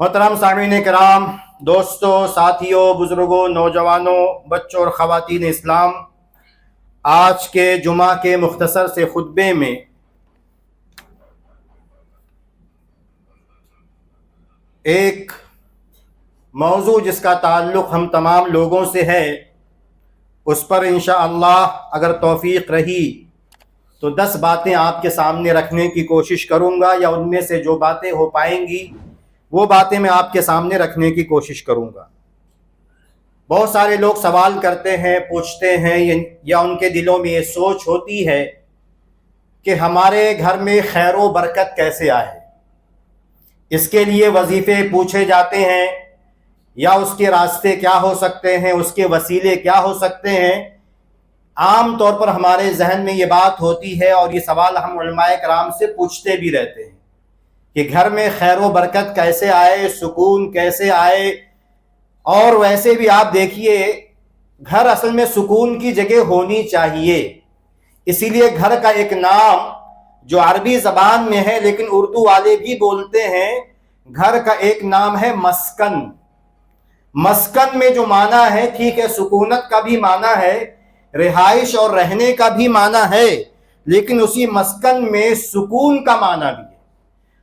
محترم سامعین کرام، دوستوں، ساتھیوں، بزرگوں، نوجوانوں، بچوں اور خواتین اسلام، آج کے جمعہ کے مختصر سے خطبے میں ایک موضوع جس کا تعلق ہم تمام لوگوں سے ہے، اس پر انشاءاللہ اگر توفیق رہی تو 10 باتیں آپ کے سامنے رکھنے کی کوشش کروں گا، یا ان میں سے جو باتیں ہو پائیں گی وہ باتیں میں آپ کے سامنے رکھنے کی کوشش کروں گا۔ بہت سارے لوگ سوال کرتے ہیں، پوچھتے ہیں، یا ان کے دلوں میں یہ سوچ ہوتی ہے کہ ہمارے گھر میں خیر و برکت کیسے آئے۔ اس کے لیے وظیفے پوچھے جاتے ہیں، یا اس کے راستے کیا ہو سکتے ہیں، اس کے وسیلے کیا ہو سکتے ہیں۔ عام طور پر ہمارے ذہن میں یہ بات ہوتی ہے، اور یہ سوال ہم علماء کرام سے پوچھتے بھی رہتے ہیں کہ گھر میں خیر و برکت کیسے آئے، سکون کیسے آئے۔ اور ویسے بھی آپ دیکھیے، گھر اصل میں سکون کی جگہ ہونی چاہیے، اسی لیے گھر کا ایک نام جو عربی زبان میں ہے لیکن اردو والے بھی بولتے ہیں، گھر کا ایک نام ہے مسکن۔ مسکن میں جو معنی ہے، ٹھیک ہے، سکونت کا بھی معنی ہے، رہائش اور رہنے کا بھی معنی ہے، لیکن اسی مسکن میں سکون کا معنی بھی ہے۔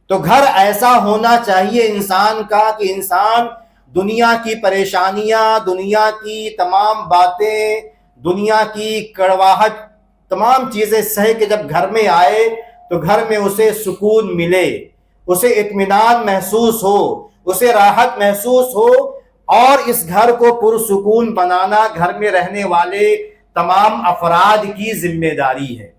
تو گھر ایسا ہونا چاہیے انسان کا کہ انسان دنیا کی پریشانیاں، دنیا کی تمام باتیں، دنیا کی کڑواہٹ، تمام چیزیں سہے کہ جب گھر میں آئے تو گھر میں اسے سکون ملے، اسے اطمینان محسوس ہو، اسے راحت محسوس ہو۔ اور اس گھر کو پرسکون بنانا گھر میں رہنے والے تمام افراد کی ذمہ داری ہے،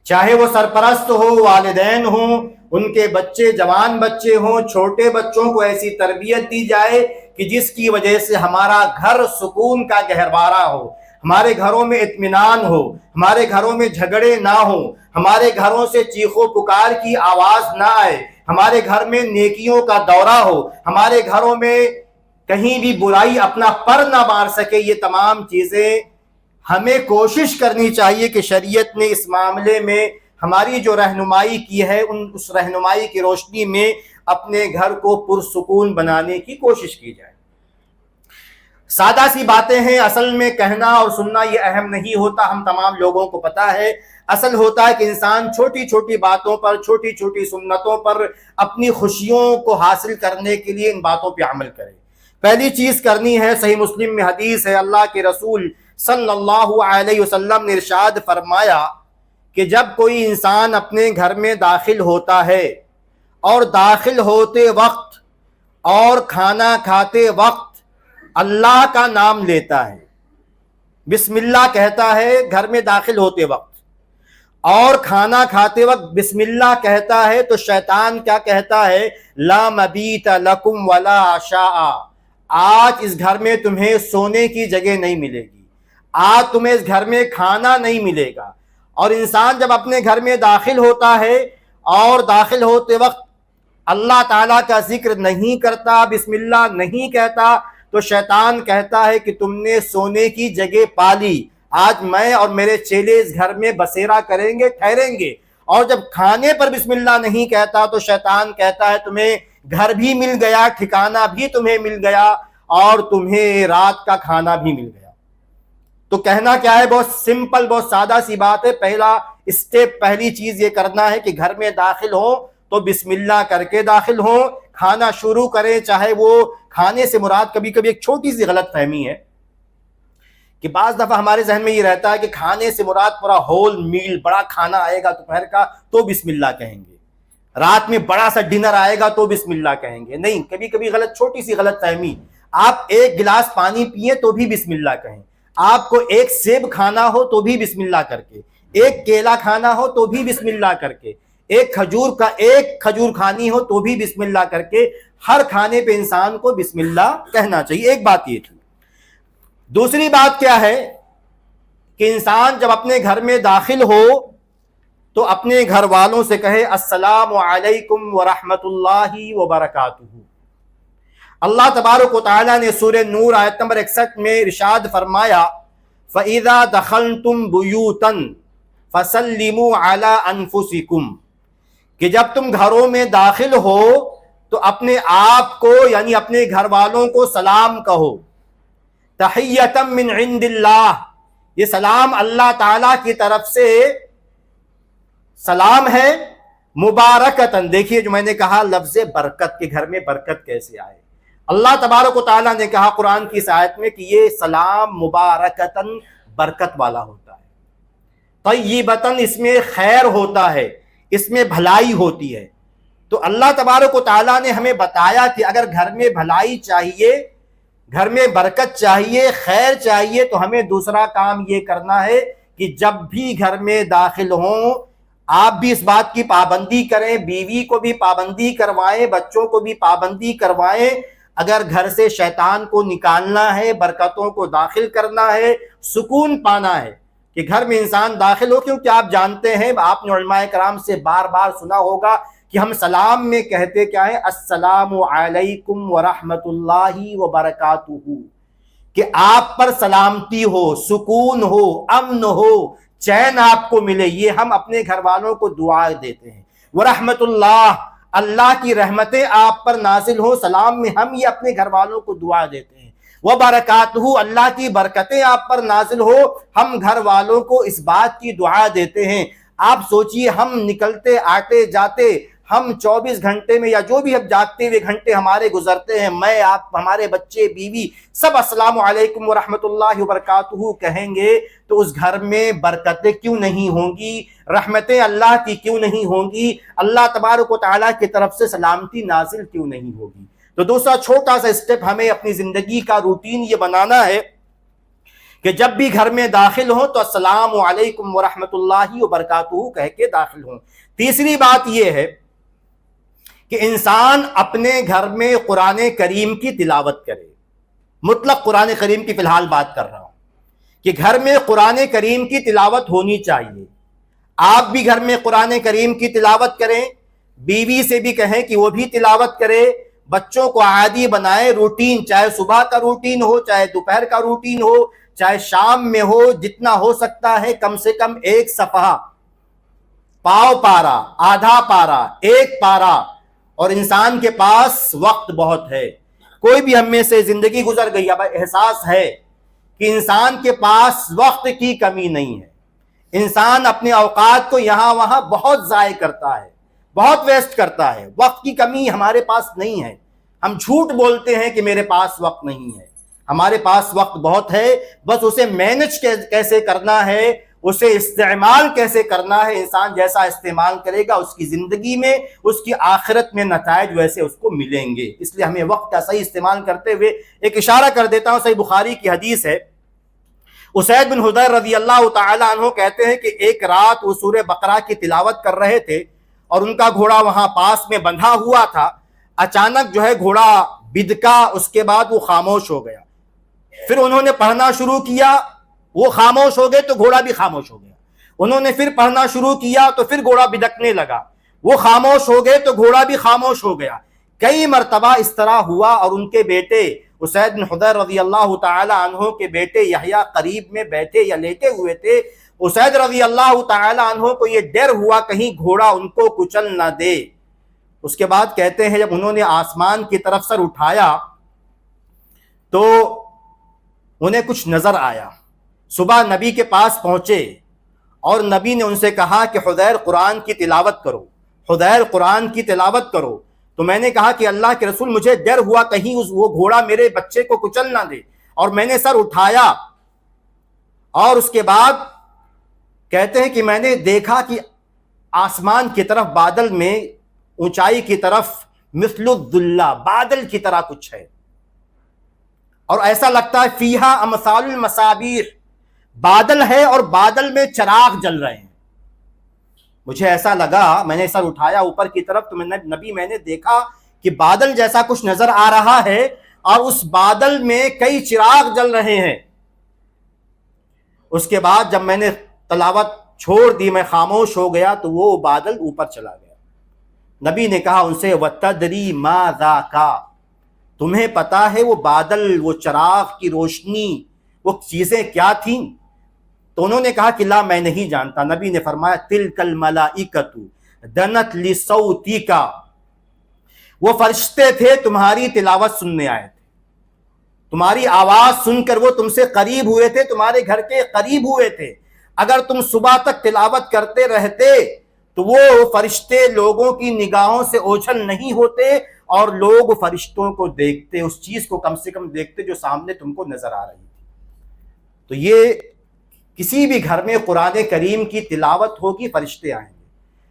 چاہے وہ سرپرست ہو، والدین ہوں، ان کے بچے، جوان بچے ہوں، چھوٹے بچوں کو ایسی تربیت دی جائے کہ جس کی وجہ سے ہمارا گھر سکون کا گہوارہ ہو، ہمارے گھروں میں اطمینان ہو، ہمارے گھروں میں جھگڑے نہ ہوں، ہمارے گھروں سے چیخ و پکار کی آواز نہ آئے، ہمارے گھر میں نیکیوں کا دورہ ہو، ہمارے گھروں میں کہیں بھی برائی اپنا پر نہ مار سکے۔ یہ تمام چیزیں ہمیں کوشش کرنی چاہیے کہ شریعت نے اس معاملے میں ہماری جو رہنمائی کی ہے، اس رہنمائی کی روشنی میں اپنے گھر کو پرسکون بنانے کی کوشش کی جائے۔ سادہ سی باتیں ہیں، اصل میں کہنا اور سننا یہ اہم نہیں ہوتا، ہم تمام لوگوں کو پتا ہے۔ اصل ہوتا ہے کہ انسان چھوٹی چھوٹی باتوں پر، چھوٹی چھوٹی سنتوں پر اپنی خوشیوں کو حاصل کرنے کے لیے ان باتوں پہ عمل کرے۔ پہلی چیز کرنی ہے، صحیح مسلم میں حدیث ہے، اللہ کے رسول صلی اللہ علیہ وسلم نے ارشاد فرمایا کہ جب کوئی انسان اپنے گھر میں داخل ہوتا ہے اور داخل ہوتے وقت اور کھانا کھاتے وقت اللہ کا نام لیتا ہے، بسم اللہ کہتا ہے، گھر میں داخل ہوتے وقت اور کھانا کھاتے وقت بسم اللہ کہتا ہے، تو شیطان کیا کہتا ہے؟ لا مبیت لکم ولا عشاء، آج اس گھر میں تمہیں سونے کی جگہ نہیں ملے گی، آج تمہیں اس گھر میں کھانا نہیں ملے گا۔ اور انسان جب اپنے گھر میں داخل ہوتا ہے اور داخل ہوتے وقت اللہ تعالیٰ کا ذکر نہیں کرتا، بسم اللہ نہیں کہتا، تو شیطان کہتا ہے کہ تم نے سونے کی جگہ پالی، آج میں اور میرے چیلے اس گھر میں بسیرا کریں گے، ٹھہریں گے۔ اور جب کھانے پر بسم اللہ نہیں کہتا تو شیطان کہتا ہے تمہیں گھر بھی مل گیا، ٹھکانہ بھی تمہیں مل گیا، اور تمہیں رات کا کھانا بھی مل گیا۔ تو کہنا کیا ہے؟ بہت سمپل، بہت سادہ سی بات ہے۔ پہلا اسٹیپ، پہلی چیز یہ کرنا ہے کہ گھر میں داخل ہو تو بسم اللہ کر کے داخل ہو، کھانا شروع کریں۔ چاہے وہ کھانے سے مراد، کبھی کبھی ایک چھوٹی سی غلط فہمی ہے کہ بعض دفعہ ہمارے ذہن میں یہ رہتا ہے کہ کھانے سے مراد پورا ہول میل، بڑا کھانا آئے گا دوپہر کا تو بسم اللہ کہیں گے، رات میں بڑا سا ڈنر آئے گا تو بسم اللہ کہیں گے۔ نہیں، کبھی کبھی غلط، چھوٹی سی غلط فہمی، آپ ایک گلاس پانی پیئیں تو بھی بسم اللہ کہیں، آپ کو ایک سیب کھانا ہو تو بھی بسم اللہ کر کے، ایک کیلا کھانا ہو تو بھی بسم اللہ کر کے، ایک کھجور کھانی ہو تو بھی بسم اللہ کر کے، ہر کھانے پہ انسان کو بسم اللہ کہنا چاہیے۔ ایک بات یہ تھی۔ دوسری بات کیا ہے کہ انسان جب اپنے گھر میں داخل ہو تو اپنے گھر والوں سے کہے السلام علیکم ورحمۃ اللہ وبرکاتہ۔ اللہ تبارک و تعالیٰ نے سورہ نور آیت نمبر 61 میں ارشاد فرمایا فَإِذَا دَخَلْتُمْ بُيُوتًا فَسَلِّمُوا عَلَىٰ أَنفُسِكُمْ، کہ جب تم گھروں میں داخل ہو تو اپنے آپ کو یعنی اپنے گھر والوں کو سلام کہو. تحیۃ من عند اللہ، یہ سلام اللہ تعالیٰ کی طرف سے سلام ہے. مبارکتن، دیکھیے جو میں نے کہا لفظ برکت، کے گھر میں برکت کیسے آئے. اللہ تبارک و تعالیٰ نے کہا قرآن کی اس آیت میں کہ یہ سلام مبارکتن برکت والا ہوتا ہے. طیبتن، اس میں خیر ہوتا ہے، اس میں بھلائی ہوتی ہے. تو اللہ تبارک و تعالیٰ نے ہمیں بتایا کہ اگر گھر میں بھلائی چاہیے، گھر میں برکت چاہیے، خیر چاہیے، تو ہمیں دوسرا کام یہ کرنا ہے کہ جب بھی گھر میں داخل ہوں آپ بھی اس بات کی پابندی کریں، بیوی کو بھی پابندی کروائیں، بچوں کو بھی پابندی کروائیں. اگر گھر سے شیطان کو نکالنا ہے، برکتوں کو داخل کرنا ہے، سکون پانا ہے کہ گھر میں انسان داخل ہو. کیونکہ آپ جانتے ہیں، آپ نے علماء کرام سے بار بار سنا ہوگا کہ ہم سلام میں کہتے کیا ہے؟ السلام علیکم ورحمۃ اللہ وبرکاتہ، کہ آپ پر سلامتی ہو، سکون ہو، امن ہو، چین آپ کو ملے. یہ ہم اپنے گھر والوں کو دعا دیتے ہیں. ورحمۃ اللہ، اللہ کی رحمتیں آپ پر نازل ہو. سلام میں ہم یہ اپنے گھر والوں کو دعا دیتے ہیں. وبرکاتہ، اللہ کی برکتیں آپ پر نازل ہو، ہم گھر والوں کو اس بات کی دعا دیتے ہیں. آپ سوچئے ہم نکلتے آتے جاتے، ہم 24 گھنٹے میں یا جو بھی اب جاگتے ہوئے گھنٹے ہمارے گزرتے ہیں، میں آپ، ہمارے بچے، بیوی، سب السلام علیکم ورحمۃ اللہ وبرکاتہ کہیں گے تو اس گھر میں برکتیں کیوں نہیں ہوں گی؟ رحمتیں اللہ کی کیوں نہیں ہوں گی؟ اللہ تبارک و تعالیٰ کی طرف سے سلامتی نازل کیوں نہیں ہوگی؟ تو دوسرا چھوٹا سا اسٹیپ ہمیں اپنی زندگی کا روٹین یہ بنانا ہے کہ جب بھی گھر میں داخل ہوں تو السلام علیکم ورحمۃ اللہ وبرکاتہ کہہ کے داخل ہوں. تیسری بات یہ ہے کہ انسان اپنے گھر میں قرآن کریم کی تلاوت کرے. مطلق قرآن کریم کی فی الحال بات کر رہا ہوں کہ گھر میں قرآن کریم کی تلاوت ہونی چاہیے. آپ بھی گھر میں قرآن کریم کی تلاوت کریں، بیوی سے بھی کہیں کہ وہ بھی تلاوت کرے، بچوں کو عادی بنائے. روٹین، چاہے صبح کا روٹین ہو، چاہے دوپہر کا روٹین ہو، چاہے شام میں ہو، جتنا ہو سکتا ہے کم سے کم ایک صفحہ، پاؤ پارا، آدھا پارا، ایک پارا. اور انسان کے پاس وقت بہت ہے. کوئی بھی ہم میں سے زندگی گزر گئی، اب احساس ہے کہ انسان کے پاس وقت کی کمی نہیں ہے. انسان اپنے اوقات کو یہاں وہاں بہت ضائع کرتا ہے، بہت ویسٹ کرتا ہے. وقت کی کمی ہمارے پاس نہیں ہے. ہم جھوٹ بولتے ہیں کہ میرے پاس وقت نہیں ہے. ہمارے پاس وقت بہت ہے، بس اسے مینج کیسے کرنا ہے، اسے استعمال کیسے کرنا ہے. انسان جیسا استعمال کرے گا اس کی زندگی میں، اس کی آخرت میں نتائج ویسے اس کو ملیں گے. اس لیے ہمیں وقت کا صحیح استعمال کرتے ہوئے ایک اشارہ کر دیتا ہوں. صحیح بخاری کی حدیث ہے، اسید بن حضیر رضی اللہ تعالی عنہ کہتے ہیں کہ ایک رات وہ سورہ بقرہ کی تلاوت کر رہے تھے اور ان کا گھوڑا وہاں پاس میں بندھا ہوا تھا. اچانک جو ہے گھوڑا بدکا، اس کے بعد وہ خاموش ہو گیا. پھر انہوں نے پڑھنا شروع کیا، وہ خاموش ہو گئے تو گھوڑا بھی خاموش ہو گیا. انہوں نے پھر پڑھنا شروع کیا تو پھر گھوڑا بدکنے لگا. وہ خاموش ہو گئے تو گھوڑا بھی خاموش ہو گیا. کئی مرتبہ اس طرح ہوا اور ان کے بیٹے اسید بن حضیر رضی اللہ تعالی عنہ کے بیٹے یحییٰ قریب میں بیٹھے یا لیٹے ہوئے تھے. اسید رضی اللہ تعالی عنہ کو یہ ڈر ہوا کہیں گھوڑا ان کو کچل نہ دے. اس کے بعد کہتے ہیں جب انہوں نے آسمان کی طرف سر اٹھایا تو انہیں کچھ نظر آیا. صبح نبی کے پاس پہنچے اور نبی نے ان سے کہا کہ حذیر قرآن کی تلاوت کرو، حذیر قرآن کی تلاوت کرو. تو میں نے کہا کہ اللہ کے رسول مجھے ڈر ہوا کہیں وہ گھوڑا میرے بچے کو کچل نہ دے، اور میں نے سر اٹھایا. اور اس کے بعد کہتے ہیں کہ میں نے دیکھا کہ آسمان کی طرف بادل میں اونچائی کی طرف مثل الظلہ، بادل کی طرح کچھ ہے، اور ایسا لگتا ہے فیہا امثال المصابیح، بادل ہے اور بادل میں چراغ جل رہے ہیں. مجھے ایسا لگا، میں نے سر اٹھایا اوپر کی طرف تو نبی میں نے دیکھا کہ بادل جیسا کچھ نظر آ رہا ہے اور اس بادل میں کئی چراغ جل رہے ہیں. اس کے بعد جب میں نے تلاوت چھوڑ دی، میں خاموش ہو گیا تو وہ بادل اوپر چلا گیا. نبی نے کہا ان سے وَتَدْرِي مَا ذَاكَ، تمہیں پتا ہے وہ بادل، وہ چراغ کی روشنی، وہ چیزیں کیا تھیں؟ تو انہوں نے کہا کہ لا، میں نہیں جانتا. نبی نے فرمایا تِلْكَ الْمَلَائِكَةُ دَنَتْ لِصَوْتِكَ، وہ فرشتے تھے تمہاری تلاوت سننے آئے تھے، تمہاری آواز سن کر وہ تم سے قریب ہوئے تھے، تمہارے گھر کے قریب ہوئے تھے۔ اگر تم صبح تک تلاوت کرتے رہتے تو وہ فرشتے لوگوں کی نگاہوں سے اوجھل نہیں ہوتے اور لوگ فرشتوں کو دیکھتے، اس چیز کو کم سے کم دیکھتے جو سامنے تم کو نظر آ رہی تھی۔ تو یہ کسی بھی گھر میں قرآن کریم کی تلاوت ہوگی، فرشتے آئیں گے،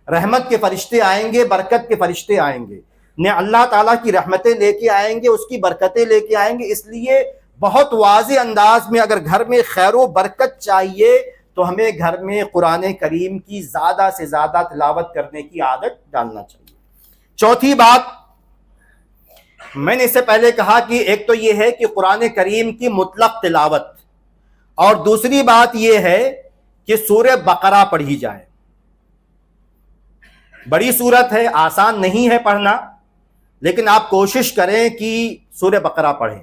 رحمت کے فرشتے آئیں گے، برکت کے فرشتے آئیں گے، نہ اللہ تعالیٰ کی رحمتیں لے کے آئیں گے، اس کی برکتیں لے کے آئیں گے۔ اس لیے بہت واضح انداز میں اگر گھر میں خیر و برکت چاہیے تو ہمیں گھر میں قرآن کریم کی زیادہ سے زیادہ تلاوت کرنے کی عادت ڈالنا چاہیے۔ چوتھی بات میں نے اس سے پہلے کہا کہ ایک تو یہ ہے کہ قرآن کریم کی مطلق تلاوت، اور دوسری بات یہ ہے کہ سورہ بقرہ پڑھی جائے۔ بڑی سورت ہے، آسان نہیں ہے پڑھنا، لیکن آپ کوشش کریں کہ سورہ بقرہ پڑھیں۔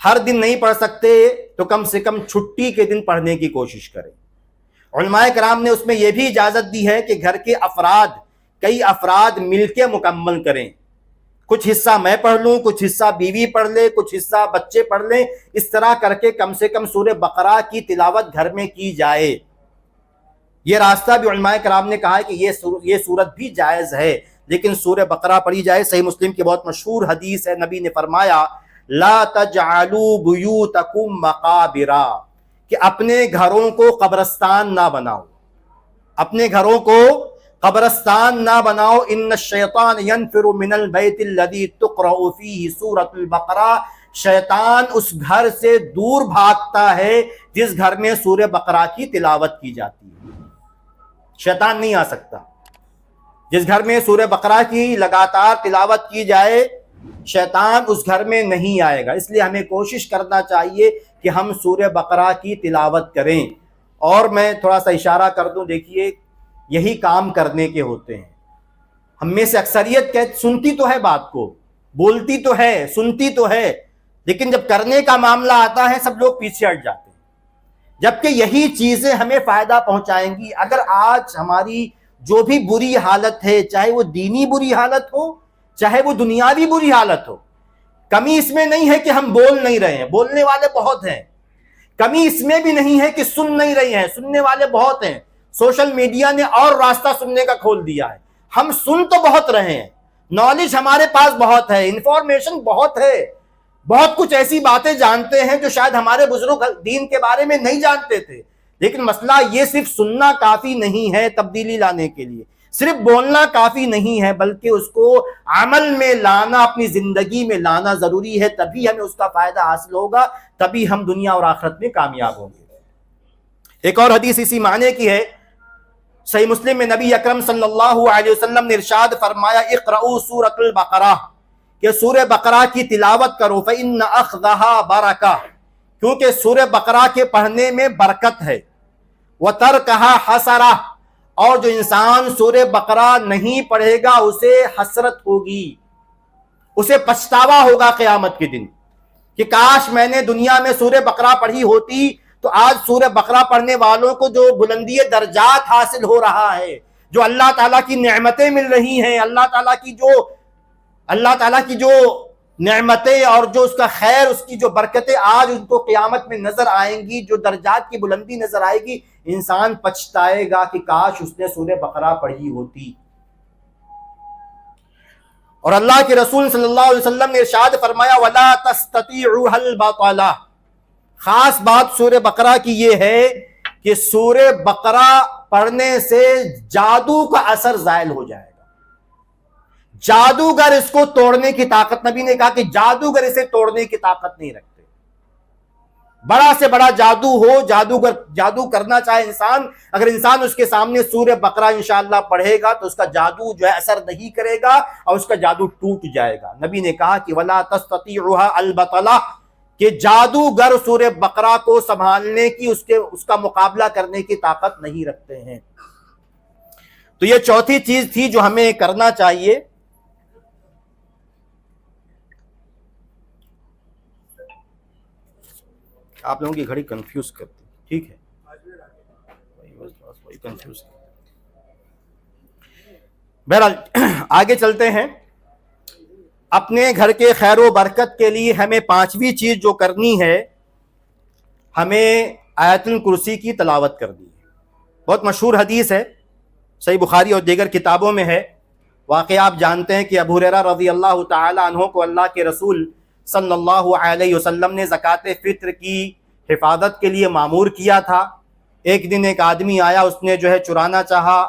ہر دن نہیں پڑھ سکتے تو کم سے کم چھٹی کے دن پڑھنے کی کوشش کریں۔ علماء کرام نے اس میں یہ بھی اجازت دی ہے کہ گھر کے کئی افراد مل کے مکمل کریں، کچھ حصہ میں پڑھ لوں، کچھ حصہ بیوی پڑھ لے، کچھ حصہ بچے پڑھ لیں، اس طرح کر کے کم سے کم سورہ بقرہ کی تلاوت گھر میں کی جائے۔ یہ راستہ بھی علماء کرام نے کہا ہے کہ یہ صورت بھی جائز ہے، لیکن سورہ بقرہ پڑھی جائے۔ صحیح مسلم کی بہت مشہور حدیث ہے، نبی نے فرمایا لا تجعلوا بیوتکم مقابرا، کہ اپنے گھروں کو قبرستان نہ بناؤ، اپنے گھروں کو قبرستان نہ بناؤ۔ ان الشیطان ینفر من البیت الذی تقرأ فیہ سورۃ البقرہ، شیطان اس گھر سے دور بھاگتا ہے جس گھر میں سورہ بقرہ کی تلاوت کی جاتی ہے۔ شیطان نہیں آ سکتا۔ جس گھر میں سورہ بقرہ کی لگاتار تلاوت کی جائے شیطان اس گھر میں نہیں آئے گا۔ اس لیے ہمیں کوشش کرنا چاہیے کہ ہم سورہ بقرہ کی تلاوت کریں۔ اور میں تھوڑا سا اشارہ کر دوں، دیکھیے یہی کام کرنے کے ہوتے ہیں۔ ہم میں سے اکثریت سنتی تو ہے بات کو، بولتی تو ہے، سنتی تو ہے، لیکن جب کرنے کا معاملہ آتا ہے سب لوگ پیچھے ہٹ جاتے ہیں، جبکہ یہی چیزیں ہمیں فائدہ پہنچائیں گی۔ اگر آج ہماری جو بھی بری حالت ہے، چاہے وہ دینی بری حالت ہو، چاہے وہ دنیاوی بری حالت ہو، کمی اس میں نہیں ہے کہ ہم بول نہیں رہے ہیں، بولنے والے بہت ہیں۔ کمی اس میں بھی نہیں ہے کہ سن نہیں رہے ہیں، سننے والے بہت ہیں۔ سوشل میڈیا نے اور راستہ سننے کا کھول دیا ہے۔ ہم سن تو بہت رہے ہیں، نالج ہمارے پاس بہت ہے، انفارمیشن بہت ہے، بہت کچھ ایسی باتیں جانتے ہیں جو شاید ہمارے بزرگ دین کے بارے میں نہیں جانتے تھے۔ لیکن مسئلہ یہ صرف سننا کافی نہیں ہے تبدیلی لانے کے لیے، صرف بولنا کافی نہیں ہے، بلکہ اس کو عمل میں لانا، اپنی زندگی میں لانا ضروری ہے۔ تبھی ہمیں اس کا فائدہ حاصل ہوگا، تبھی ہم دنیا اور آخرت میں کامیاب ہوں گے۔ ایک اور حدیث اسی معنی کی ہے، صحیح مسلم میں نبی اکرم صلی اللہ علیہ وسلم نے ارشاد فرمایا اقرؤوا سورۃ البقرہ، کہ سورہ بقرہ کی تلاوت کرو، فإن أخذها برکہ، کیونکہ سورہ بقرہ کے پڑھنے میں برکت ہے، وترکها حسرہ، اور جو انسان سورہ بقرہ نہیں پڑھے گا اسے حسرت ہوگی، اسے پچھتاوا ہوگا قیامت کے دن کہ کاش میں نے دنیا میں سورہ بقرہ پڑھی ہوتی تو آج سورہ بقرہ پڑھنے والوں کو جو بلندی درجات حاصل ہو رہا ہے، جو اللہ تعالیٰ کی نعمتیں مل رہی ہیں، اللہ تعالیٰ کی جو نعمتیں اور جو اس کا خیر، اس کی جو برکتیں آج ان کو قیامت میں نظر آئیں گی، جو درجات کی بلندی نظر آئے گی، انسان پچھتائے گا کہ کاش اس نے سورہ بقرہ پڑھی ہوتی۔ اور اللہ کے رسول صلی اللہ علیہ وسلم نے ارشاد فرمایا وَلَا تَسْتَطِيعُهَا الْبَطَلَةَ، خاص بات سورہ بقرہ کی یہ ہے کہ سورہ بقرہ پڑھنے سے جادو کا اثر زائل ہو جائے گا۔ جادوگر اس کو توڑنے کی طاقت، نبی نے کہا کہ جادوگر اسے توڑنے کی طاقت نہیں رکھتے۔ بڑا سے بڑا جادو ہو، جادو کرنا چاہے انسان، اگر انسان اس کے سامنے سورہ بقرہ انشاءاللہ پڑھے گا تو اس کا جادو جو ہے اثر نہیں کرے گا اور اس کا جادو ٹوٹ جائے گا۔ نبی نے کہا کہ وَلَا تَسْتَطِيعُهَا الْبَطَلَةَ، کہ جادوگر سورہ بقرہ کو سنبھالنے کی، اس کا مقابلہ کرنے کی طاقت نہیں رکھتے ہیں۔ تو یہ چوتھی چیز تھی جو ہمیں کرنا چاہیے۔ آپ لوگوں کی گھڑی کنفیوز کرتی، ٹھیک ہے، کنفیوز۔ بہرحال آگے چلتے ہیں۔ اپنے گھر کے خیر و برکت کے لیے ہمیں پانچویں چیز جو کرنی ہے، ہمیں آیت الکرسی کی تلاوت کرنی ہے۔ بہت مشہور حدیث ہے، صحیح بخاری اور دیگر کتابوں میں ہے۔ واقعہ آپ جانتے ہیں کہ ابو ہریرہ رضی اللہ تعالی عنہ کو اللہ کے رسول صلی اللہ علیہ وسلم نے زکوٰۃ فطر کی حفاظت کے لیے مامور کیا تھا۔ ایک دن ایک آدمی آیا، اس نے چرانا چاہا،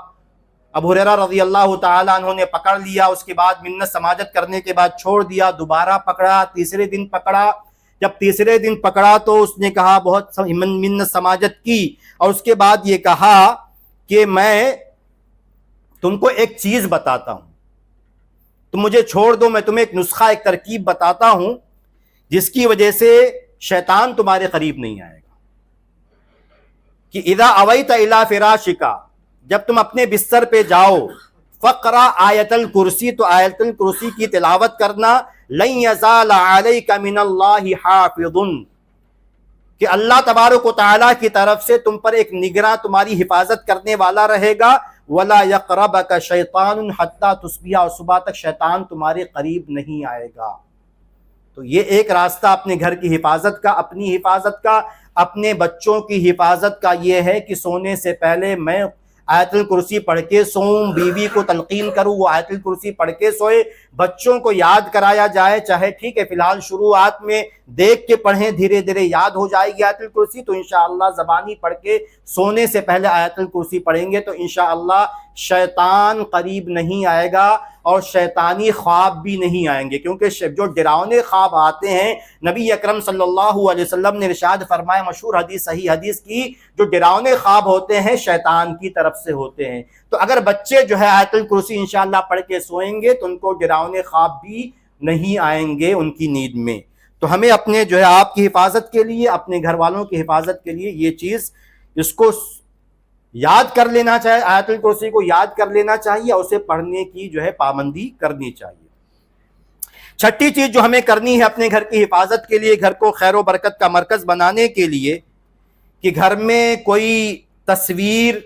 ابو ہریرہ رضی اللہ تعالی عنہ نے پکڑ لیا، اس کے بعد منت سماجت کرنے کے بعد چھوڑ دیا، دوبارہ پکڑا، تیسرے دن پکڑا۔ جب تیسرے دن پکڑا تو اس نے کہا، بہت منت سماجت کی، اور اس کے بعد یہ کہا کہ میں تم کو ایک چیز بتاتا ہوں، تم مجھے چھوڑ دو، میں تمہیں ایک نسخہ، ایک ترکیب بتاتا ہوں جس کی وجہ سے شیطان تمہارے قریب نہیں آئے گا۔ کہ اذا اویت الی فراشک، جب تم اپنے بستر پہ جاؤ، فقرا آیت الکرسی، تو آیت الکرسی کی تلاوت کرنا، لن یزال علیک من اللہ حافظ، کہ اللہ تبارک و تعالیٰ کی طرف سے تم پر ایک نگراں، تمہاری حفاظت کرنے والا رہے گا، ولا یقربک شیطان حتی تصبح، اور صبح تک شیطان تمہارے قریب نہیں آئے گا۔ تو یہ ایک راستہ اپنے گھر کی حفاظت کا، اپنی حفاظت کا، اپنے بچوں کی حفاظت کا یہ ہے کہ سونے سے پہلے میں آیت الکرسی پڑھ کے سوؤں، بیوی کو تلقین کروں وہ آیت الکرسی پڑھ کے سوئے، بچوں کو یاد کرایا جائے، چاہے ٹھیک ہے فی الحال شروعات میں دیکھ کے پڑھیں، دھیرے دھیرے یاد ہو جائے گی آیت الکرسی، تو انشاءاللہ زبانی پڑھ کے سونے سے پہلے آیت الکرسی پڑھیں گے تو انشاءاللہ شیطان قریب نہیں آئے گا، اور شیطانی خواب بھی نہیں آئیں گے، کیونکہ جو ڈراؤنے خواب آتے ہیں، نبی اکرم صلی اللہ علیہ وسلم نے ارشاد فرمایا، مشہور حدیث، صحیح حدیث کی، جو ڈراؤنے خواب ہوتے ہیں شیطان کی طرف سے ہوتے ہیں۔ تو اگر بچے آیت الکرسی انشاءاللہ پڑھ کے سوئیں گے تو ان کو ڈراؤنے خواب بھی نہیں آئیں گے ان کی نیند میں۔ تو ہمیں اپنے آپ کی حفاظت کے لیے، اپنے گھر والوں کی حفاظت کے لیے یہ چیز، اس کو یاد کر لینا چاہیے، آیت الکرسی کو یاد کر لینا چاہیے، اور اسے پڑھنے کی پابندی کرنی چاہیے۔ چھٹی چیز جو ہمیں کرنی ہے اپنے گھر کی حفاظت کے لیے، گھر کو خیر و برکت کا مرکز بنانے کے لیے، کہ گھر میں کوئی تصویر،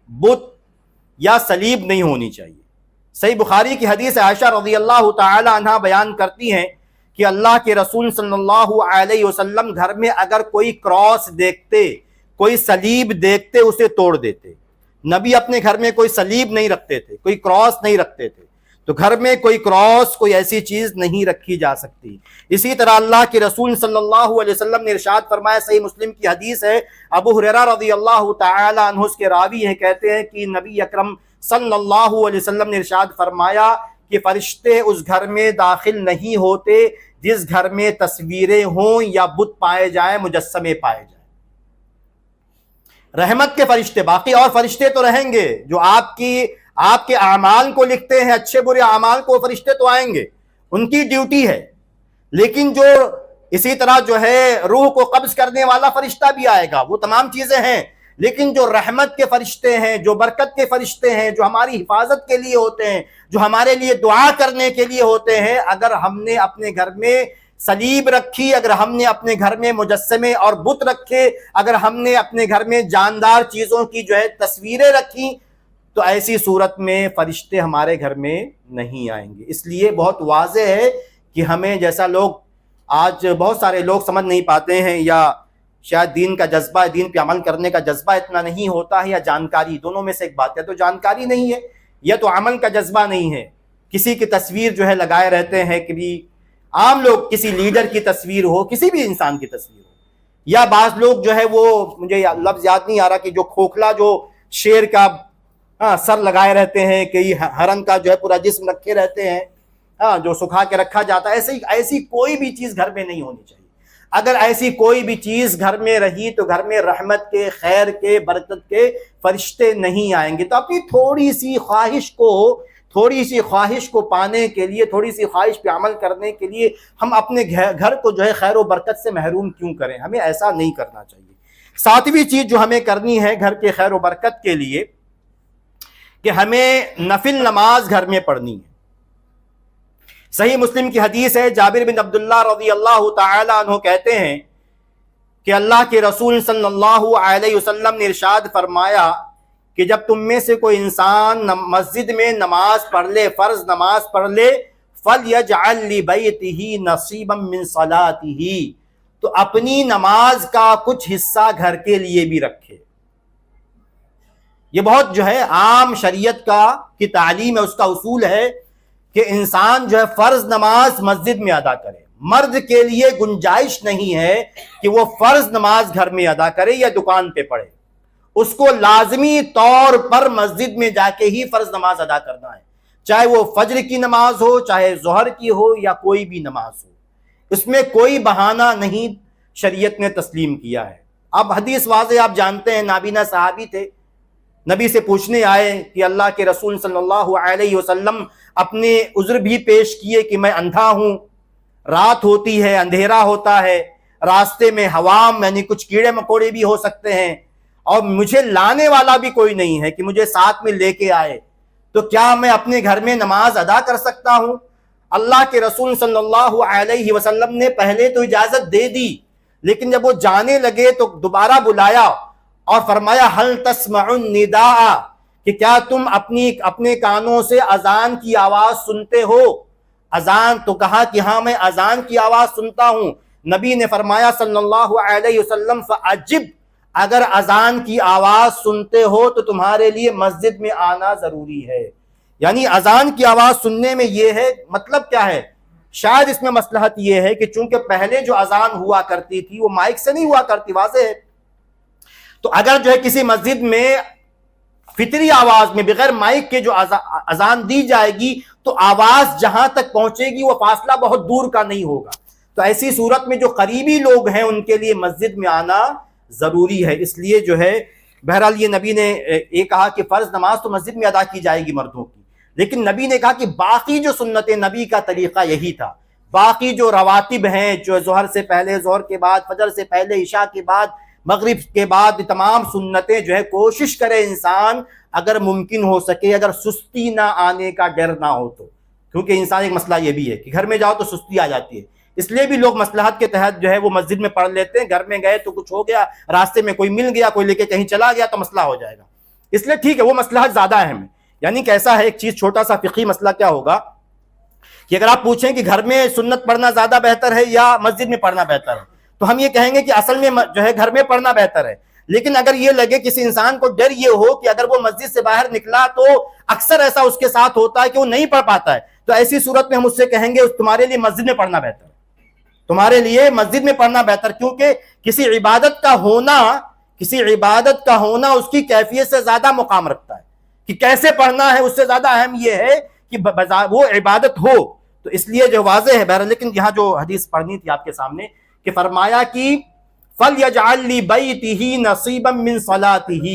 بت یا صلیب نہیں ہونی چاہیے۔ صحیح بخاری کی حدیث عائشہ رضی اللہ تعالی عنہا بیان کرتی ہیں کہ اللہ کے رسول صلی اللہ علیہ وسلم گھر میں اگر کوئی کراس دیکھتے، کوئی صلیب دیکھتے، اسے توڑ دیتے۔ نبی اپنے گھر میں کوئی صلیب نہیں رکھتے تھے، کوئی کراس نہیں رکھتے تھے، تو گھر میں کوئی کراس، کوئی ایسی چیز نہیں رکھی جا سکتی۔ اسی طرح اللہ کے رسول صلی اللہ علیہ وسلم نے ارشاد فرمایا، صحیح مسلم کی حدیث ہے، ابو ہریرہ رضی اللہ تعالی عنہ اس کے راوی ہیں، کہتے ہیں کہ نبی اکرم صلی اللہ علیہ وسلم نے ارشاد فرمایا کہ فرشتے اس گھر میں داخل نہیں ہوتے جس گھر میں تصویریں ہوں یا بت پائے جائیں، مجسمے پائے جائیں۔ رحمت کے فرشتے، باقی اور فرشتے تو رہیں گے جو آپ کے اعمال کو لکھتے ہیں، اچھے برے اعمال کو، فرشتے تو آئیں گے، ان کی ڈیوٹی ہے، لیکن اسی طرح روح کو قبض کرنے والا فرشتہ بھی آئے گا، وہ تمام چیزیں ہیں، لیکن جو رحمت کے فرشتے ہیں، جو برکت کے فرشتے ہیں، جو ہماری حفاظت کے لیے ہوتے ہیں، جو ہمارے لیے دعا کرنے کے لیے ہوتے ہیں، اگر ہم نے اپنے گھر میں صلیب رکھی، اگر ہم نے اپنے گھر میں مجسمے اور بت رکھے، اگر ہم نے اپنے گھر میں جاندار چیزوں کی تصویریں رکھی، تو ایسی صورت میں فرشتے ہمارے گھر میں نہیں آئیں گے۔ اس لیے بہت واضح ہے کہ ہمیں، جیسا لوگ آج بہت سارے لوگ سمجھ نہیں پاتے ہیں، یا شاید دین کا جذبہ، دین پہ عمل کرنے کا جذبہ اتنا نہیں ہوتا ہے، یا جانکاری، دونوں میں سے ایک بات ہے، تو جانکاری نہیں ہے یا تو عمل کا جذبہ نہیں ہے۔ کسی کی تصویر لگائے رہتے ہیں، کہ بھی عام لوگ، کسی لیڈر کی تصویر ہو، کسی بھی انسان کی تصویر ہو، یا بعض لوگ وہ، مجھے لفظ یاد نہیں آ رہا، کہ جو کھوکھلا شیر کا سر لگائے رہتے ہیں، کہ ہرن کا پورا جسم رکھے رہتے ہیں، جو سکھا کے رکھا جاتا ہے، ایسی کوئی بھی چیز گھر میں نہیں ہونی چاہیے۔ اگر ایسی کوئی بھی چیز گھر میں رہی تو گھر میں رحمت کے، خیر کے، برکت کے فرشتے نہیں آئیں گے۔ تو اپنی تھوڑی سی خواہش کو پانے کے لیے، تھوڑی سی خواہش پہ عمل کرنے کے لیے ہم اپنے گھر کو خیر و برکت سے محروم کیوں کریں؟ ہمیں ایسا نہیں کرنا چاہیے۔ ساتویں چیز جو ہمیں کرنی ہے گھر کے خیر و برکت کے لیے، کہ ہمیں نفل نماز گھر میں پڑھنی ہے۔ صحیح مسلم کی حدیث ہے، جابر بن عبداللہ رضی اللہ تعالی عنہ کہتے ہیں کہ اللہ کے رسول صلی اللہ علیہ وسلم نے ارشاد فرمایا کہ جب تم میں سے کوئی انسان مسجد میں نماز پڑھ لے، فرض نماز پڑھ لے، فَلْيَجْعَلْ لِبَيْتِهِ نَصِيبًا مِّن صَلَاتِهِ، تو اپنی نماز کا کچھ حصہ گھر کے لیے بھی رکھے۔ یہ بہت جو ہے عام شریعت کی تعلیم ہے، اس کا اصول ہے کہ انسان جو ہے فرض نماز مسجد میں ادا کرے۔ مرد کے لیے گنجائش نہیں ہے کہ وہ فرض نماز گھر میں ادا کرے یا دکان پہ پڑھے، اس کو لازمی طور پر مسجد میں جا کے ہی فرض نماز ادا کرنا ہے، چاہے وہ فجر کی نماز ہو، چاہے ظہر کی ہو، یا کوئی بھی نماز ہو، اس میں کوئی بہانہ نہیں شریعت نے تسلیم کیا ہے۔ اب حدیث واضح آپ جانتے ہیں، نابینا صحابی تھے، نبی سے پوچھنے آئے کہ اللہ کے رسول صلی اللہ علیہ وسلم اپنے عذر بھی پیش کیے کہ میں اندھا ہوں، رات ہوتی ہے، اندھیرا ہوتا ہے، راستے میں حوام یعنی کچھ کیڑے مکوڑے بھی ہو سکتے ہیں، اور مجھے لانے والا بھی کوئی نہیں ہے کہ مجھے ساتھ میں لے کے آئے، تو کیا میں اپنے گھر میں نماز ادا کر سکتا ہوں؟ اللہ کے رسول صلی اللہ علیہ وسلم نے پہلے تو اجازت دے دی، لیکن جب وہ جانے لگے تو دوبارہ بلایا اور فرمایا هل تسمع النداء، کہ کیا تم اپنے کانوں سے اذان کی آواز سنتے ہو؟ اذان تو کہا کہ ہاں میں اذان کی آواز سنتا ہوں۔ نبی نے فرمایا صلی اللہ علیہ وسلم فعجب، اگر اذان کی آواز سنتے ہو تو تمہارے لیے مسجد میں آنا ضروری ہے۔ یعنی اذان کی آواز سننے میں یہ ہے، مطلب کیا ہے؟ شاید اس میں مصلحت یہ ہے کہ چونکہ پہلے جو اذان ہوا کرتی تھی وہ مائک سے نہیں ہوا کرتی، واضح ہے، تو اگر جو ہے کسی مسجد میں فطری آواز میں بغیر مائک کے جو اذان دی جائے گی تو آواز جہاں تک پہنچے گی وہ فاصلہ بہت دور کا نہیں ہوگا، تو ایسی صورت میں جو قریبی لوگ ہیں ان کے لیے مسجد میں آنا ضروری ہے۔ اس لیے جو ہے بہرحال یہ نبی نے یہ کہا کہ فرض نماز تو مسجد میں ادا کی جائے گی مردوں کی، لیکن نبی نے کہا کہ باقی جو سنتیں، نبی کا طریقہ یہی تھا، باقی جو رواتب ہیں، جو ظہر سے پہلے، ظہر کے بعد، فجر سے پہلے، عشاء کے بعد، مغرب کے بعد، تمام سنتیں جو ہے کوشش کرے انسان اگر ممکن ہو سکے، اگر سستی نہ آنے کا ڈر نہ ہو تو، کیونکہ انسان ایک مسئلہ یہ بھی ہے کہ گھر میں جاؤ تو سستی آ جاتی ہے، اس لیے بھی لوگ مصلحت کے تحت جو ہے وہ مسجد میں پڑھ لیتے ہیں، گھر میں گئے تو کچھ ہو گیا، راستے میں کوئی مل گیا، کوئی لے کے کہیں چلا گیا تو مسئلہ ہو جائے گا، اس لیے ٹھیک ہے وہ مصلحت زیادہ اہم ہے۔ یعنی کیسا ہے ایک چیز، چھوٹا سا فقہی مسئلہ کیا ہوگا کہ اگر آپ پوچھیں کہ گھر میں سنت پڑھنا زیادہ بہتر ہے یا مسجد میں پڑھنا بہتر ہے، تو ہم یہ کہیں گے کہ اصل میں جو ہے گھر میں پڑھنا بہتر ہے، لیکن اگر یہ لگے کسی انسان کو ڈر یہ ہو کہ اگر وہ مسجد سے باہر نکلا تو اکثر ایسا اس کے ساتھ ہوتا ہے کہ وہ نہیں پڑھ پاتا ہے، تو ایسی صورت میں ہم اس سے کہیں گے تمہارے لیے مسجد میں پڑھنا بہتر ہے، تمہارے لیے مسجد میں پڑھنا بہتر، کیونکہ کسی عبادت کا ہونا اس کی کیفیت سے زیادہ مقام رکھتا ہے، کہ کیسے پڑھنا ہے اس سے زیادہ اہم یہ ہے کہ وہ عبادت ہو، تو اس لیے جو واضح ہے بہرحال۔ لیکن یہاں جو حدیث پڑھنی تھی آپ کے سامنے کہ فرمایا کہ فَلْيَجْعَلْ لِبَيْتِهِ نَصِيبًا مِّن صَلَاتِهِ،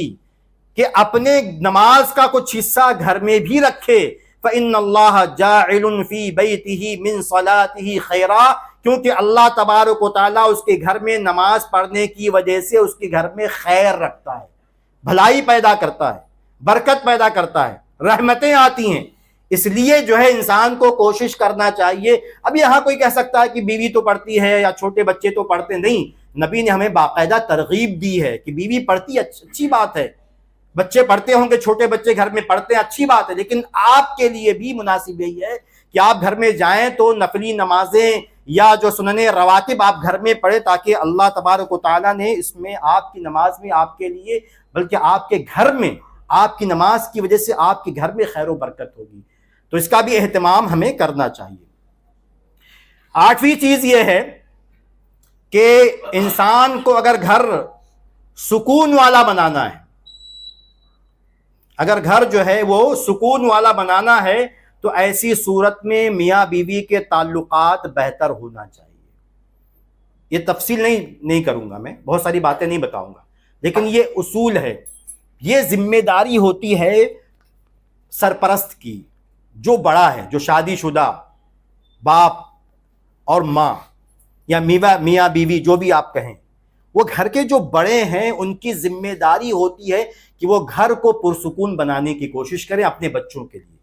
کہ اپنے نماز کا کچھ حصہ گھر میں بھی رکھے، فَإِنَّ اللَّهَ جَاعِلٌ فِي بَيْتِهِ مِن صَلَاتِهِ خَيْرًا، کیونکہ اللہ تبارک و تعالیٰ اس کے گھر میں نماز پڑھنے کی وجہ سے اس کے گھر میں خیر رکھتا ہے، بھلائی پیدا کرتا ہے، برکت پیدا کرتا ہے، رحمتیں آتی ہیں، اس لیے جو ہے انسان کو کوشش کرنا چاہیے۔ اب یہاں کوئی کہہ سکتا ہے کہ بیوی تو پڑھتی ہے یا چھوٹے بچے تو پڑھتے نہیں، نبی نے ہمیں باقاعدہ ترغیب دی ہے کہ بیوی پڑھتی ہے، اچھی بات ہے، بچے پڑھتے ہوں گے، چھوٹے بچے گھر میں پڑھتے ہیں، اچھی بات ہے، لیکن آپ کے لیے بھی مناسب یہی ہے کہ آپ گھر میں جائیں تو نفلی نمازیں یا جو سنن رواتب آپ گھر میں پڑھیں، تاکہ اللہ تبارک و تعالیٰ نے اس میں آپ کی نماز میں آپ کے لیے، بلکہ آپ کے گھر میں آپ کی نماز کی وجہ سے آپ کے گھر میں خیر و برکت ہوگی، تو اس کا بھی اہتمام ہمیں کرنا چاہیے۔ 8ویں چیز یہ ہے کہ انسان کو اگر گھر سکون والا بنانا ہے، اگر گھر جو ہے وہ سکون والا بنانا ہے تو ایسی صورت میں میاں بیوی کے تعلقات بہتر ہونا چاہیے۔ یہ تفصیل نہیں کروں گا، میں بہت ساری باتیں نہیں بتاؤں گا، لیکن یہ اصول ہے، یہ ذمہ داری ہوتی ہے سرپرست کی، جو بڑا ہے، جو شادی شدہ باپ اور ماں یا میاں بیوی جو بھی آپ کہیں، وہ گھر کے جو بڑے ہیں ان کی ذمہ داری ہوتی ہے کہ وہ گھر کو پرسکون بنانے کی کوشش کریں، اپنے بچوں کے لیے،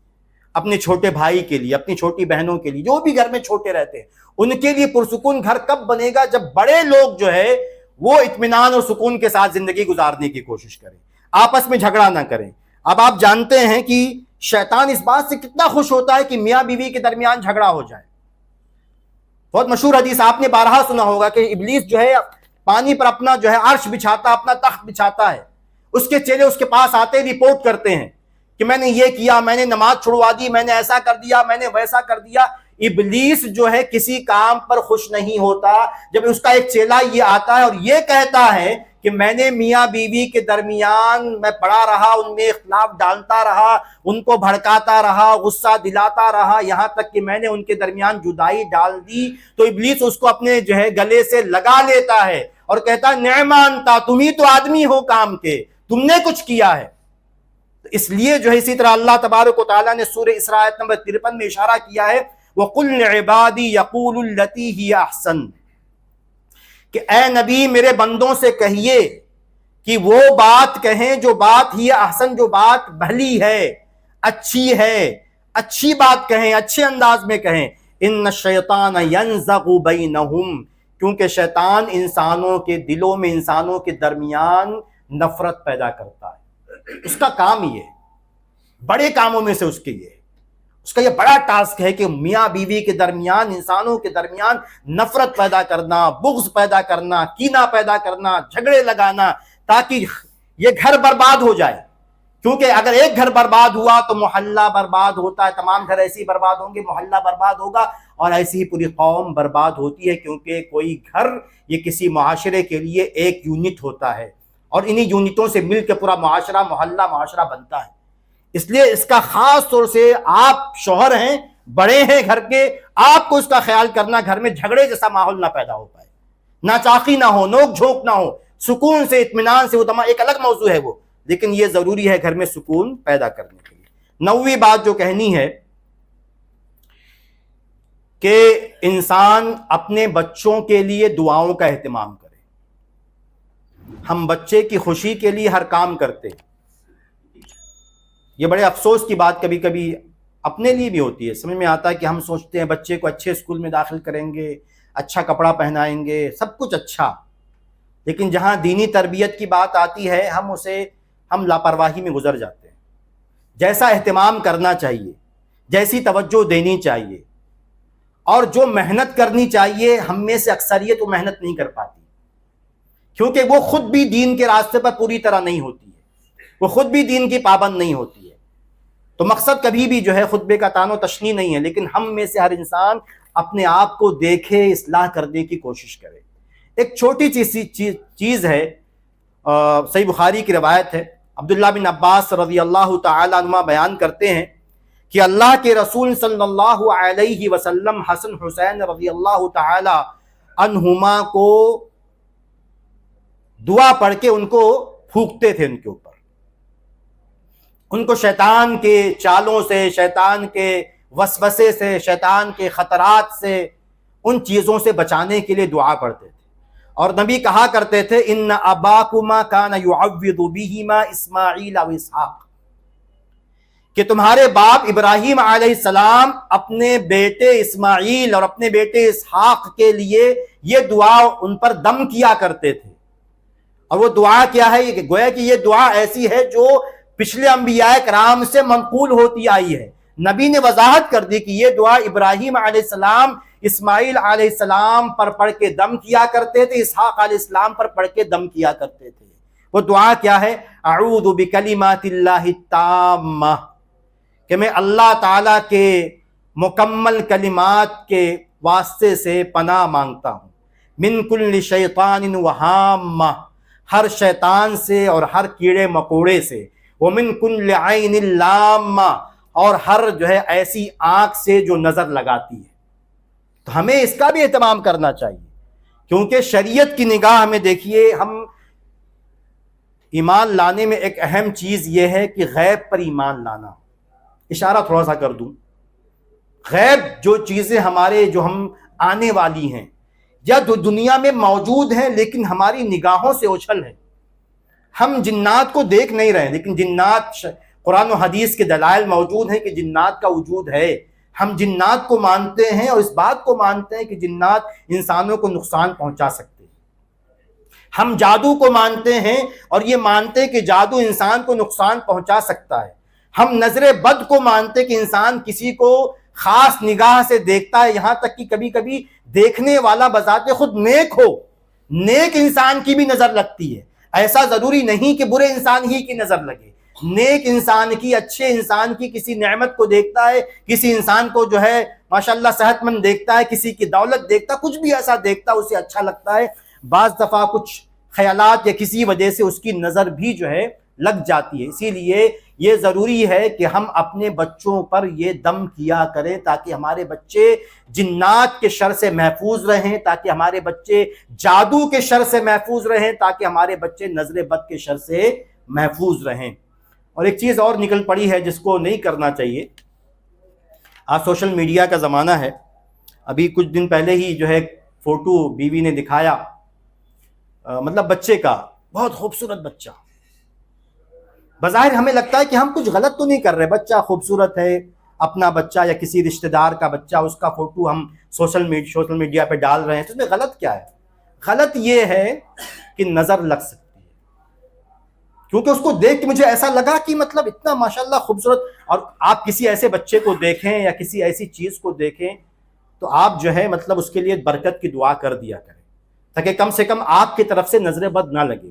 اپنے چھوٹے بھائی کے لیے، اپنی چھوٹی بہنوں کے لیے، جو بھی گھر میں چھوٹے رہتے ہیں ان کے لیے پرسکون گھر کب بنے گا؟ جب بڑے لوگ جو ہے وہ اطمینان اور سکون کے ساتھ زندگی گزارنے کی کوشش کریں، آپس میں جھگڑا نہ کریں۔ اب آپ جانتے ہیں کہ شیطان اس بات سے کتنا خوش ہوتا ہے کہ میاں بیوی کے درمیان جھگڑا ہو جائے. بہت مشہور حدیث آپ نے بارہا سنا ہوگا کہ ابلیس جو ہے پانی پر اپنا جو ہے عرش بچھاتا، اپنا تخت بچھاتا ہے. اس کے چیلے اس کے پاس آتے رپورٹ کرتے ہیں کہ میں نے یہ کیا، میں نے نماز چھڑوا دی، میں نے ایسا کر دیا، میں نے ویسا کر دیا. ابلیس جو ہے کسی کام پر خوش نہیں ہوتا جب اس کا ایک چیلا یہ آتا ہے اور یہ کہتا ہے کہ میں نے میاں بیوی کے درمیان میں پڑا رہا، ان میں اختلاف ڈالتا رہا، ان کو بھڑکاتا رہا، غصہ دلاتا رہا، یہاں تک کہ میں نے ان کے درمیان جدائی ڈال دی. تو ابلیس اس کو اپنے جو ہے گلے سے لگا لیتا ہے اور کہتا ہے نعم انت، تم ہی تو آدمی ہو کام کے، تم نے کچھ کیا ہے. اس لیے جو ہے اسی طرح اللہ تبارک و تعالیٰ نے سورہ اسراء آیت نمبر 53 میں اشارہ کیا ہے وَقُلْ لِعِبَادِي يَقُولُ الَّتِي هِيَ أَحْسَنُ، کہ اے نبی میرے بندوں سے کہیے کہ وہ بات کہیں جو بات ہی احسن، جو بات بھلی ہے، اچھی ہے، اچھی بات کہیں، اچھے انداز میں کہیں. ان الشیطان ینزغ بینہم، کیونکہ شیطان انسانوں کے دلوں میں، انسانوں کے درمیان نفرت پیدا کرتا ہے. اس کا کام یہ ہے، بڑے کاموں میں سے اس کے یہ ہے، اس کا یہ بڑا ٹاسک ہے کہ میاں بیوی کے درمیان، انسانوں کے درمیان نفرت پیدا کرنا، بغض پیدا کرنا، کینہ پیدا کرنا، جھگڑے لگانا، تاکہ یہ گھر برباد ہو جائے. کیونکہ اگر ایک گھر برباد ہوا تو محلہ برباد ہوتا ہے، تمام گھر ایسے ہی برباد ہوں گے، محلہ برباد ہوگا اور ایسی ہی پوری قوم برباد ہوتی ہے. کیونکہ کوئی گھر یہ کسی معاشرے کے لیے ایک یونٹ ہوتا ہے اور انہی یونٹوں سے مل کے پورا معاشرہ، محلہ، معاشرہ بنتا ہے. اس لیے اس کا خاص طور سے آپ شوہر ہیں، بڑے ہیں گھر کے، آپ کو اس کا خیال کرنا گھر میں جھگڑے جیسا ماحول نہ پیدا ہو پائے، ناچاقی نہ ہو، نوک جھونک نہ ہو، سکون سے، اطمینان سے. وہ تمام ایک الگ موضوع ہے وہ، لیکن یہ ضروری ہے گھر میں سکون پیدا کرنے کے لیے. 9ویں بات جو کہنی ہے کہ انسان اپنے بچوں کے لیے دعاؤں کا اہتمام کرے. ہم بچے کی خوشی کے لیے ہر کام کرتے ہیں. یہ بڑے افسوس کی بات کبھی کبھی اپنے لیے بھی ہوتی ہے. سمجھ میں آتا ہے کہ ہم سوچتے ہیں بچے کو اچھے اسکول میں داخل کریں گے، اچھا کپڑا پہنائیں گے، سب کچھ اچھا، لیکن جہاں دینی تربیت کی بات آتی ہے ہم لاپرواہی میں گزر جاتے ہیں. جیسا اہتمام کرنا چاہیے، جیسی توجہ دینی چاہیے اور جو محنت کرنی چاہیے، ہم میں سے اکثریت وہ محنت نہیں کر پاتی، کیونکہ وہ خود بھی دین کے راستے پر پوری طرح نہیں ہوتی ہے، وہ خود بھی دین کی پابند نہیں ہوتی ہے. تو مقصد کبھی بھی جو ہے خطبے کا تان و تشنیع نہیں ہے، لیکن ہم میں سے ہر انسان اپنے آپ کو دیکھے، اصلاح کرنے کی کوشش کرے. ایک چھوٹی چیز ہے، صحیح بخاری کی روایت ہے، عبداللہ بن عباس رضی اللہ تعالی عنہ بیان کرتے ہیں کہ اللہ کے رسول صلی اللہ علیہ وسلم حسن حسین رضی اللہ تعالی عنہما کو دعا پڑھ کے ان کو پھونکتے تھے، ان کے اوپر، ان کو شیطان کے چالوں سے، شیطان کے وسوسے سے، شیطان کے خطرات سے، ان چیزوں سے بچانے کے لیے دعا پڑھتے تھے. اور نبی کہا کرتے تھے ان اباکما کان یعوذ بہما اسماعیل و اسحاق، کہ تمہارے باپ ابراہیم علیہ السلام اپنے بیٹے اسماعیل اور اپنے بیٹے اسحاق کے لیے یہ دعا ان پر دم کیا کرتے تھے. اور وہ دعا کیا ہے؟ کہ گویا کہ یہ دعا ایسی ہے جو پچھلے انبیاء کرام سے منقول ہوتی آئی ہے. نبی نے وضاحت کر دی کہ یہ دعا ابراہیم علیہ السلام اسماعیل علیہ السلام پر پڑھ کے دم کیا کرتے تھے، اسحاق علیہ السلام پر پڑھ کے دم کیا کرتے تھے. وہ دعا کیا ہے؟ اعوذ بکلمات اللہ التامہ، کہ میں اللہ تعالیٰ کے مکمل کلمات کے واسطے سے پناہ مانگتا ہوں، من کل شیطان وہامہ، ہر شیطان سے اور ہر کیڑے مکوڑے سے، ومن کل عین لامہ، اور ہر جو ہے ایسی آنکھ سے جو نظر لگاتی ہے. تو ہمیں اس کا بھی اہتمام کرنا چاہیے، کیونکہ شریعت کی نگاہ میں دیکھیے، ہم ایمان لانے میں ایک اہم چیز یہ ہے کہ غیب پر ایمان لانا. اشارہ تھوڑا سا کر دوں، غیب جو چیزیں ہمارے جو ہم آنے والی ہیں یا دنیا میں موجود ہیں لیکن ہماری نگاہوں سے اوجھل ہیں. ہم جنات کو دیکھ نہیں رہے، لیکن جنات، قرآن و حدیث کے دلائل موجود ہیں کہ جنات کا وجود ہے. ہم جنات کو مانتے ہیں اور اس بات کو مانتے ہیں کہ جنات انسانوں کو نقصان پہنچا سکتے ہیں. ہم جادو کو مانتے ہیں اور یہ مانتے ہیں کہ جادو انسان کو نقصان پہنچا سکتا ہے. ہم نظر بد کو مانتے کہ انسان کسی کو خاص نگاہ سے دیکھتا ہے، یہاں تک کہ کبھی کبھی دیکھنے والا بذات خود نیک ہو، نیک انسان کی بھی نظر لگتی ہے. ایسا ضروری نہیں کہ برے انسان ہی کی نظر لگے. نیک انسان کی، اچھے انسان کی کسی نعمت کو دیکھتا ہے، کسی انسان کو جو ہے ماشاءاللہ صحت مند دیکھتا ہے، کسی کی دولت دیکھتا ہے، کچھ بھی ایسا دیکھتا ہے اسے اچھا لگتا ہے. بعض دفعہ کچھ خیالات یا کسی وجہ سے اس کی نظر بھی جو ہے لگ جاتی ہے. اسی لیے یہ ضروری ہے کہ ہم اپنے بچوں پر یہ دم کیا کریں تاکہ ہمارے بچے جنات کے شر سے محفوظ رہیں، تاکہ ہمارے بچے جادو کے شر سے محفوظ رہیں، تاکہ ہمارے بچے نظر بد کے شر سے محفوظ رہیں. اور ایک چیز اور نکل پڑی ہے جس کو نہیں کرنا چاہیے. آج سوشل میڈیا کا زمانہ ہے. ابھی کچھ دن پہلے ہی جو ہے فوٹو بیوی نے دکھایا، مطلب بچے کا، بہت خوبصورت بچہ. بظاہر ہمیں لگتا ہے کہ ہم کچھ غلط تو نہیں کر رہے، بچہ خوبصورت ہے، اپنا بچہ یا کسی رشتہ دار کا بچہ، اس کا فوٹو ہم سوشل میڈیا پہ ڈال رہے ہیں، تو اس میں غلط کیا ہے؟ غلط یہ ہے کہ نظر لگ سکتی ہے، کیونکہ اس کو دیکھ کے مجھے ایسا لگا کہ مطلب اتنا ماشاءاللہ خوبصورت. اور آپ کسی ایسے بچے کو دیکھیں یا کسی ایسی چیز کو دیکھیں تو آپ جو ہے مطلب اس کے لیے برکت کی دعا کر دیا کریں تاکہ کم سے کم آپ کی طرف سے نظر بد نہ لگے.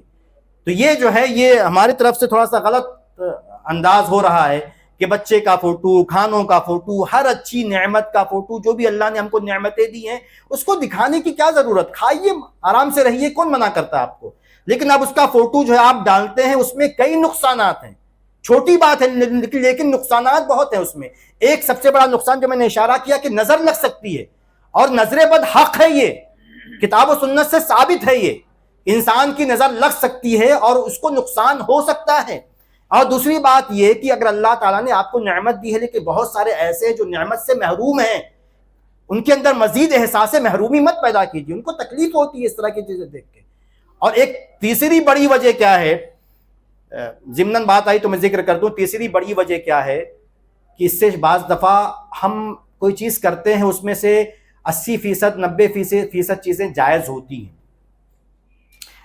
تو یہ جو ہے یہ ہماری طرف سے تھوڑا سا غلط انداز ہو رہا ہے کہ بچے کا فوٹو، کھانوں کا فوٹو، ہر اچھی نعمت کا فوٹو، جو بھی اللہ نے ہم کو نعمتیں دی ہیں اس کو دکھانے کی کیا ضرورت؟ کھائیے، آرام سے رہیے، کون منع کرتا ہے آپ کو؟ لیکن اب اس کا فوٹو جو ہے آپ ڈالتے ہیں، اس میں کئی نقصانات ہیں. چھوٹی بات ہے لیکن نقصانات بہت ہیں اس میں. ایک سب سے بڑا نقصان جو میں نے اشارہ کیا کہ نظر لگ سکتی ہے، اور نظر بد حق ہے، یہ کتاب و سنت سے ثابت ہے. یہ انسان کی نظر لگ سکتی ہے اور اس کو نقصان ہو سکتا ہے. اور دوسری بات یہ کہ اگر اللہ تعالیٰ نے آپ کو نعمت دی ہے لیکن بہت سارے ایسے جو نعمت سے محروم ہیں، ان کے اندر مزید احساس محرومی مت پیدا کیجیے، ان کو تکلیف ہوتی ہے اس طرح کی چیزیں دیکھ کے. اور ایک تیسری بڑی وجہ کیا ہے، ضمناً بات آئی تو میں ذکر کر دوں. تیسری بڑی وجہ کیا ہے کہ اس سے بعض دفعہ ہم کوئی چیز کرتے ہیں، اس میں سے 80%، 90% چیزیں جائز ہوتی ہیں،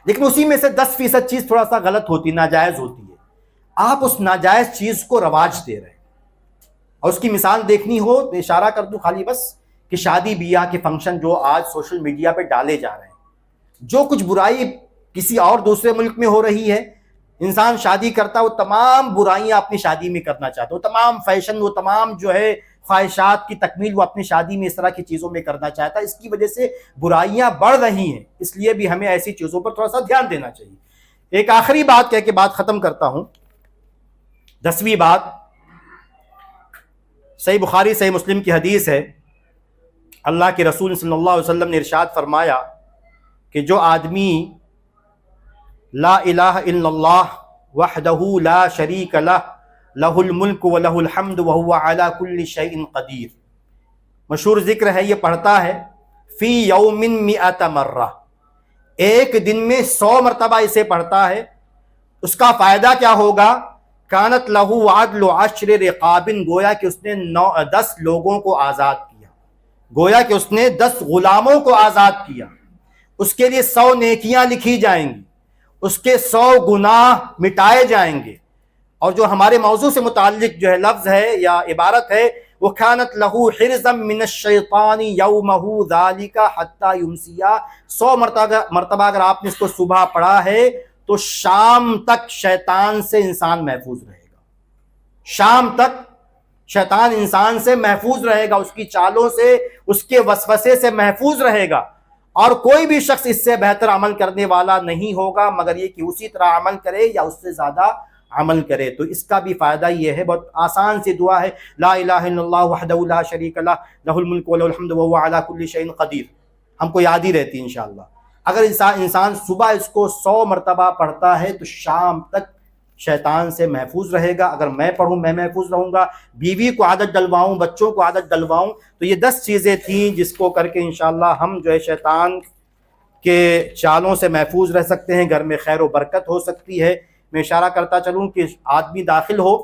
لیکن اسی میں سے 10% چیز تھوڑا سا غلط ہوتی، ناجائز ہوتی ہے. آپ اس ناجائز چیز کو رواج دے رہے ہیں. اور اس کی مثال دیکھنی ہو تو اشارہ کر دوں خالی بس کہ شادی بیاہ کے فنکشن جو آج سوشل میڈیا پہ ڈالے جا رہے ہیں، جو کچھ برائی کسی اور دوسرے ملک میں ہو رہی ہے، انسان شادی کرتا ہے وہ تمام برائیاں اپنی شادی میں کرنا چاہتا ہے، وہ تمام فیشن، وہ تمام جو ہے خواہشات کی تکمیل وہ اپنی شادی میں اس طرح کی چیزوں میں کرنا چاہتا ہے. اس کی وجہ سے برائیاں بڑھ رہی ہیں، اس لیے بھی ہمیں ایسی چیزوں پر تھوڑا سا دھیان دینا چاہیے. ایک آخری بات کہہ کے بات ختم کرتا ہوں. 10ویں بات، صحیح بخاری صحیح مسلم کی حدیث ہے، اللہ کے رسول صلی اللہ علیہ وسلم نے ارشاد فرمایا کہ جو آدمی لا الہ الا اللہ وحدہ لا شریک لہ لہ الملک و لہ الحمد وہو علی کل شیء قدیر، مشہور ذکر ہے، یہ پڑھتا ہے فی یوم 100 مرہ، ایک دن میں 100 مرتبہ اسے پڑھتا ہے. اس کا فائدہ کیا ہوگا؟ کانت لہ عدل 10 رقاب، گویا کہ اس نے 10 لوگوں کو آزاد کیا، گویا کہ اس نے 10 غلاموں کو آزاد کیا. اس کے لیے 100 نیکیاں لکھی جائیں گی، اس کے 100 گناہ مٹائے جائیں گے. اور جو ہمارے موضوع سے متعلق جو ہے لفظ ہے یا عبارت ہے، وہ کانت لہو حرزا من الشیطان یومہ ذالک حتی یمسیہ، 100 مرتبہ اگر آپ نے اس کو صبح پڑھا ہے تو شام تک شیطان سے انسان محفوظ رہے گا. شام تک شیطان انسان سے محفوظ رہے گا، اس کی چالوں سے، اس کے وسوسے سے محفوظ رہے گا. اور کوئی بھی شخص اس سے بہتر عمل کرنے والا نہیں ہوگا مگر یہ کہ اسی طرح عمل کرے یا اس سے زیادہ عمل کرے. تو اس کا بھی فائدہ یہ ہے، بہت آسان سی دعا ہے، لا الہ الا اللہ وحدہ لا شریک لہ لہ الملک و لہ الحمد وہو علی کل شیء قدیر. ہم کو یاد ہی رہتی ہے انشاءاللہ. اگر انسان صبح اس کو 100 مرتبہ پڑھتا ہے تو شام تک شیطان سے محفوظ رہے گا. اگر میں پڑھوں میں محفوظ رہوں گا، بیوی کو عادت ڈلواؤں، بچوں کو عادت ڈلواؤں. تو یہ 10 چیزیں تھیں جس کو کر کے انشاءاللہ ہم جو ہے شیطان کے چالوں سے محفوظ رہ سکتے ہیں، گھر میں خیر و برکت ہو سکتی ہے. میں اشارہ کرتا چلوں کہ آدمی داخل ہو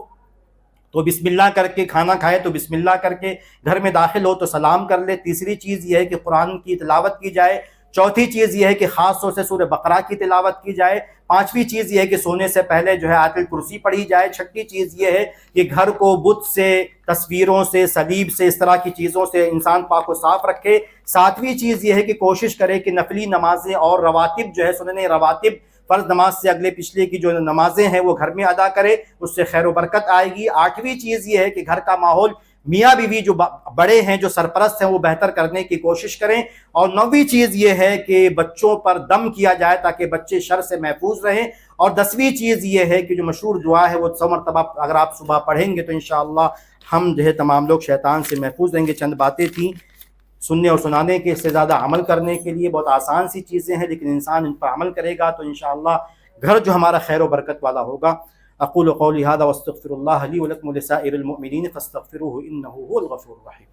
تو بسم اللہ کر کے، کھانا کھائے تو بسم اللہ کر کے، گھر میں داخل ہو تو سلام کر لے. تیسری چیز یہ ہے کہ قرآن کی تلاوت کی جائے. چوتھی چیز یہ ہے کہ خاص طور سے سورہ بقرہ کی تلاوت کی جائے، پانچویں چیز یہ ہے کہ سونے سے پہلے جو ہے آیت الکرسی پڑھی جائے، چھٹی چیز یہ ہے کہ گھر کو بت سے، تصویروں سے، صلیب سے، اس طرح کی چیزوں سے انسان پاک و صاف رکھے، ساتویں چیز یہ ہے کہ کوشش کرے کہ نفلی نمازیں اور رواتب جو ہے سنن رواتب فرض نماز سے اگلے پچھلے کی جو نمازیں ہیں وہ گھر میں ادا کرے، اس سے خیر و برکت آئے گی۔ آٹھویں چیز یہ ہے کہ گھر کا ماحول میاں بیوی جو بڑے ہیں، جو سرپرست ہیں، وہ بہتر کرنے کی کوشش کریں۔ اور نویں چیز یہ ہے کہ بچوں پر دم کیا جائے تاکہ بچے شر سے محفوظ رہیں۔ اور 10ویں چیز یہ ہے کہ جو مشہور دعا ہے وہ 100 مرتبہ اگر آپ صبح پڑھیں گے تو انشاءاللہ ہم جو ہے تمام لوگ شیطان سے محفوظ رہیں گے۔ چند باتیں تھیں سننے اور سنانے کے، اس سے زیادہ عمل کرنے کے لیے بہت آسان سی چیزیں ہیں، لیکن انسان ان پر عمل کرے گا تو انشاءاللہ گھر جو ہمارا خیر و برکت والا ہوگا۔ اقول قولی هذا واستغفر الله لي ولكم ولسائر المؤمنين فاستغفروه انه هو الغفور الرحيم۔